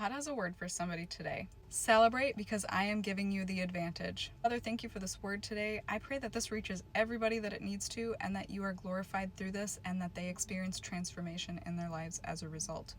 God has a word for somebody today. Celebrate because I am giving you the advantage. Father, thank you for this word today. I pray that this reaches everybody that it needs to, and that you are glorified through this, and that they experience transformation in their lives as a result.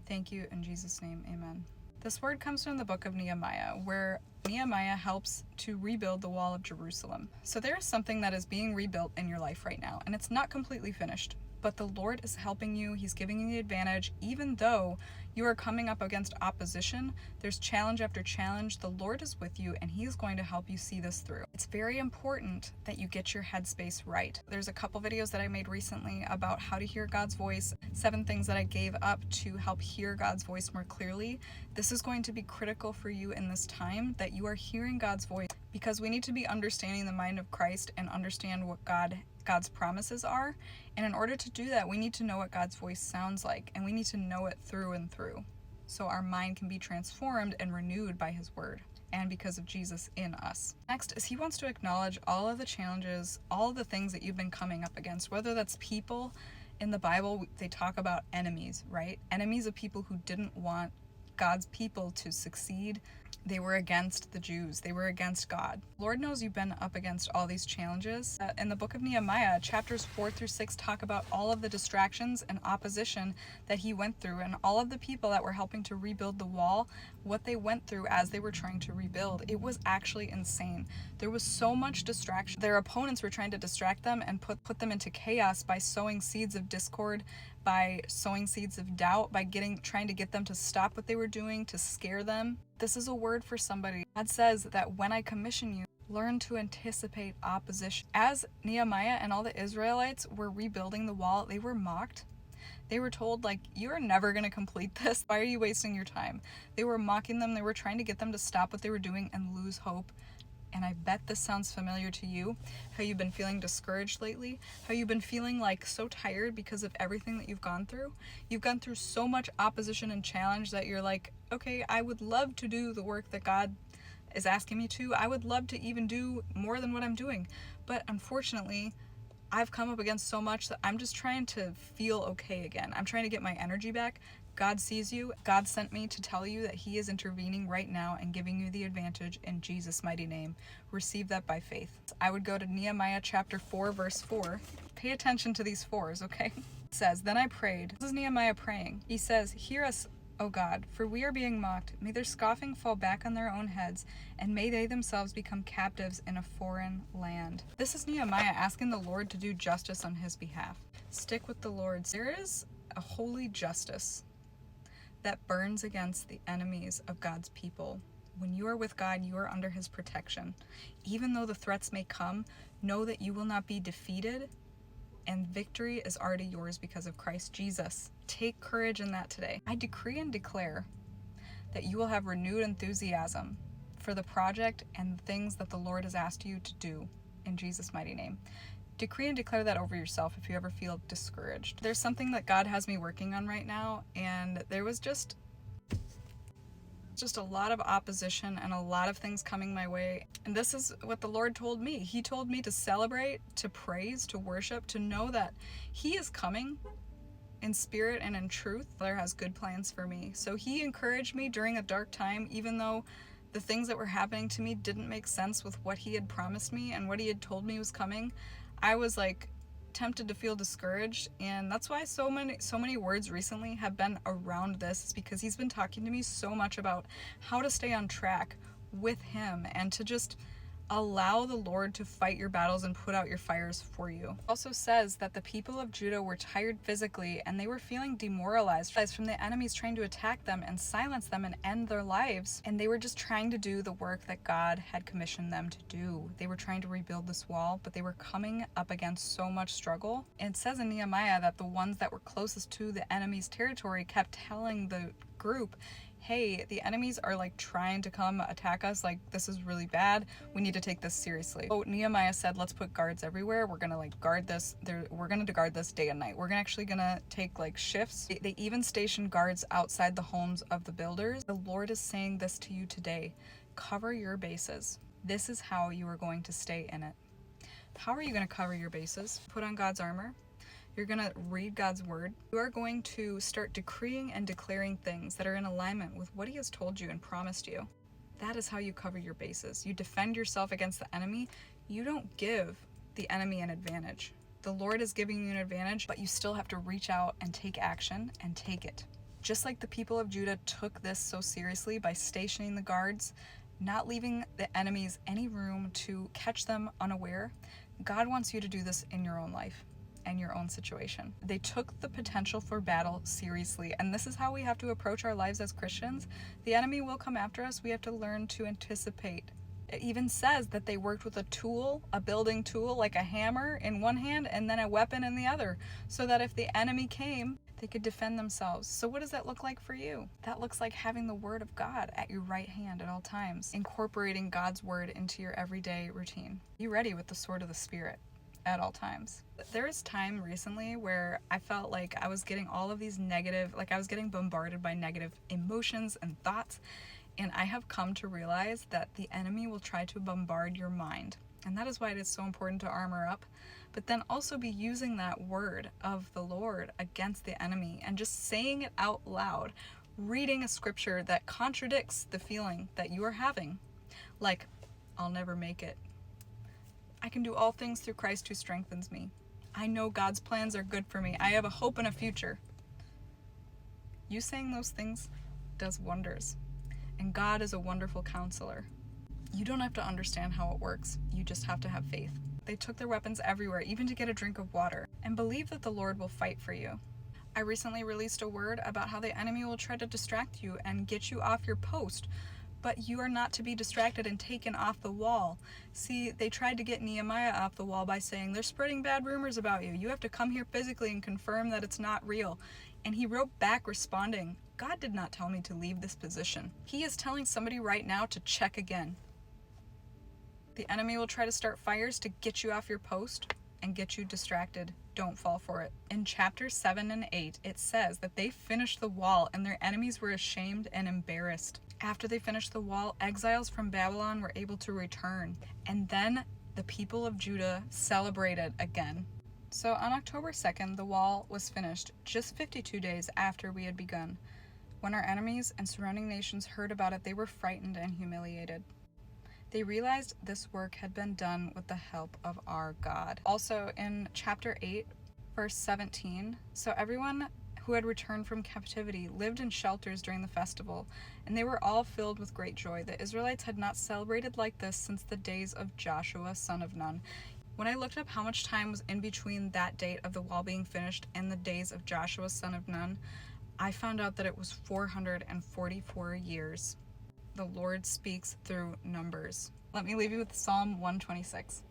Thank you in Jesus' name, amen. This word comes from the book of Nehemiah, where Nehemiah helps to rebuild the wall of Jerusalem. So there is something that is being rebuilt in your life right now, and it's not completely finished. But the Lord is helping you. He's giving you the advantage. Even though you are coming up against opposition, there's challenge after challenge. The Lord is with you, and He's going to help you see this through. It's very important that you get your headspace right. There's a couple videos that I made recently about how to hear God's voice, 7 things that I gave up to help hear God's voice more clearly. This is going to be critical for you in this time, that you are hearing God's voice, because we need to be understanding the mind of Christ and understand what God's promises are. And in order to do that, we need to know what God's voice sounds like, and we need to know it through and through, so our mind can be transformed and renewed by His word, and because of Jesus in us. Next is He wants to acknowledge all of the challenges, all of the things that you've been coming up against, whether that's people. In the Bible, they talk about enemies, right? Enemies of people who didn't want God's people to succeed. They were against the Jews. They were against God. Lord knows you've been up against all these challenges. In the book of Nehemiah, chapters 4-6 talk about all of the distractions and opposition that he went through, and all of the people that were helping to rebuild the wall, what they went through as they were trying to rebuild. It was actually insane. There was so much distraction. Their opponents were trying to distract them and put them into chaos by sowing seeds of discord, by sowing seeds of doubt, by trying to get them to stop what they were doing, to scare them. This is a word for somebody. God says that when I commission you, learn to anticipate opposition. As Nehemiah and all the Israelites were rebuilding the wall, they were mocked. They were told, like, you're never going to complete this. Why are you wasting your time? They were mocking them. They were trying to get them to stop what they were doing and lose hope. And I bet this sounds familiar to you, how you've been feeling discouraged lately, how you've been feeling like so tired because of everything that you've gone through. You've gone through so much opposition and challenge that you're like, okay, I would love to do the work that God is asking me to. I would love to even do more than what I'm doing. But unfortunately, I've come up against so much that I'm just trying to feel okay again. I'm trying to get my energy back. God sees you. God sent me to tell you that He is intervening right now and giving you the advantage in Jesus' mighty name. Receive that by faith. I would go to Nehemiah chapter 4, verse 4. Pay attention to these 4s, okay? It says, then I prayed. This is Nehemiah praying. He says, hear us, O God, for we are being mocked. May their scoffing fall back on their own heads, and may they themselves become captives in a foreign land. This is Nehemiah asking the Lord to do justice on his behalf. Stick with the Lord. There is a holy justice that burns against the enemies of God's people. When you are with God, you are under His protection. Even though the threats may come, know that you will not be defeated, and victory is already yours because of Christ Jesus. Take courage in that today. I decree and declare that you will have renewed enthusiasm for the project and the things that the Lord has asked you to do in Jesus' mighty name. Decree and declare that over yourself if you ever feel discouraged. There's something that God has me working on right now, and there was just a lot of opposition and a lot of things coming my way. And this is what the Lord told me. He told me to celebrate, to praise, to worship, to know that He is coming in spirit and in truth. Father has good plans for me. So He encouraged me during a dark time, even though the things that were happening to me didn't make sense with what He had promised me and what He had told me was coming. I was like tempted to feel discouraged, and that's why so many words recently have been around this, is because He's been talking to me so much about how to stay on track with Him and to just allow the Lord to fight your battles and put out your fires for you. It also says that the people of Judah were tired physically, and they were feeling demoralized from the enemies trying to attack them and silence them and end their lives. And they were just trying to do the work that God had commissioned them to do. They were trying to rebuild this wall, but they were coming up against so much struggle. And it says in Nehemiah that the ones that were closest to the enemy's territory kept telling the group, hey, the enemies are like trying to come attack us, like this is really bad, we need to take this seriously. So Nehemiah said, let's put guards everywhere. We're gonna like guard this, we're gonna guard this day and night. We're actually gonna take like shifts. They even stationed guards outside the homes of the builders. The Lord is saying this to you today. Cover your bases. This is how you are going to stay in it. How are you going to cover your bases? Put on God's armor. You're going to read God's word. You are going to start decreeing and declaring things that are in alignment with what he has told you and promised you. That is how you cover your bases. You defend yourself against the enemy. You don't give the enemy an advantage. The Lord is giving you an advantage, but you still have to reach out and take action and take it. Just like the people of Judah took this so seriously by stationing the guards, not leaving the enemies any room to catch them unaware, God wants you to do this in your own life and your own situation. They took the potential for battle seriously, and this is how we have to approach our lives as Christians. The enemy will come after us. We have to learn to anticipate. It even says that they worked with a tool, a building tool, like a hammer in one hand and then a weapon in the other, so that if the enemy came, they could defend themselves. So what does that look like for you? That looks like having the word of God at your right hand at all times, incorporating God's word into your everyday routine. Be ready with the sword of the Spirit at all times. There was time recently where I felt like I was getting all of these negative, like I was getting bombarded by negative emotions and thoughts. And I have come to realize that the enemy will try to bombard your mind. And that is why it is so important to armor up, but then also be using that word of the Lord against the enemy and just saying it out loud, reading a scripture that contradicts the feeling that you are having. Like, I'll never make it. I can do all things through Christ who strengthens me. I know God's plans are good for me. I have a hope and a future. You saying those things does wonders. And God is a wonderful counselor. You don't have to understand how it works. You just have to have faith. They took their weapons everywhere, even to get a drink of water, and believe that the Lord will fight for you. I recently released a word about how the enemy will try to distract you and get you off your post, but you are not to be distracted and taken off the wall. See, they tried to get Nehemiah off the wall by saying, they're spreading bad rumors about you. You have to come here physically and confirm that it's not real. And he wrote back responding, God did not tell me to leave this position. He is telling somebody right now to check again. The enemy will try to start fires to get you off your post and get you distracted. Don't fall for it. In chapters 7 and 8, it says that they finished the wall and their enemies were ashamed and embarrassed. After they finished the wall, exiles from Babylon were able to return. And then the people of Judah celebrated again. So on October 2nd, the wall was finished just 52 days after we had begun. When our enemies and surrounding nations heard about it, they were frightened and humiliated. They realized this work had been done with the help of our God. Also in chapter 8, verse 17, so everyone who had returned from captivity lived in shelters during the festival, and they were all filled with great joy. The Israelites had not celebrated like this since the days of Joshua, son of Nun. When I looked up how much time was in between that date of the wall being finished and the days of Joshua, son of Nun, I found out that it was 444 years. The Lord speaks through numbers. Let me leave you with Psalm 126.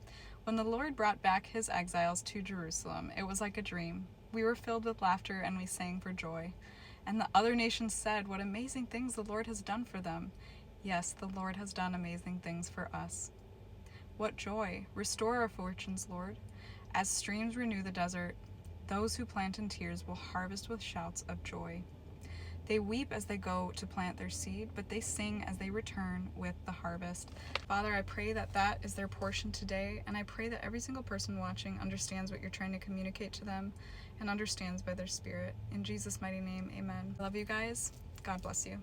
When the Lord brought back his exiles to Jerusalem, it was like a dream. We were filled with laughter and we sang for joy. And the other nations said, what amazing things the Lord has done for them. Yes, the Lord has done amazing things for us. What joy! Restore our fortunes, Lord. As streams renew the desert, those who plant in tears will harvest with shouts of joy. They weep as they go to plant their seed, but they sing as they return with the harvest. Father, I pray that that is their portion today, and I pray that every single person watching understands what you're trying to communicate to them and understands by their spirit. In Jesus' mighty name, amen. I love you guys. God bless you.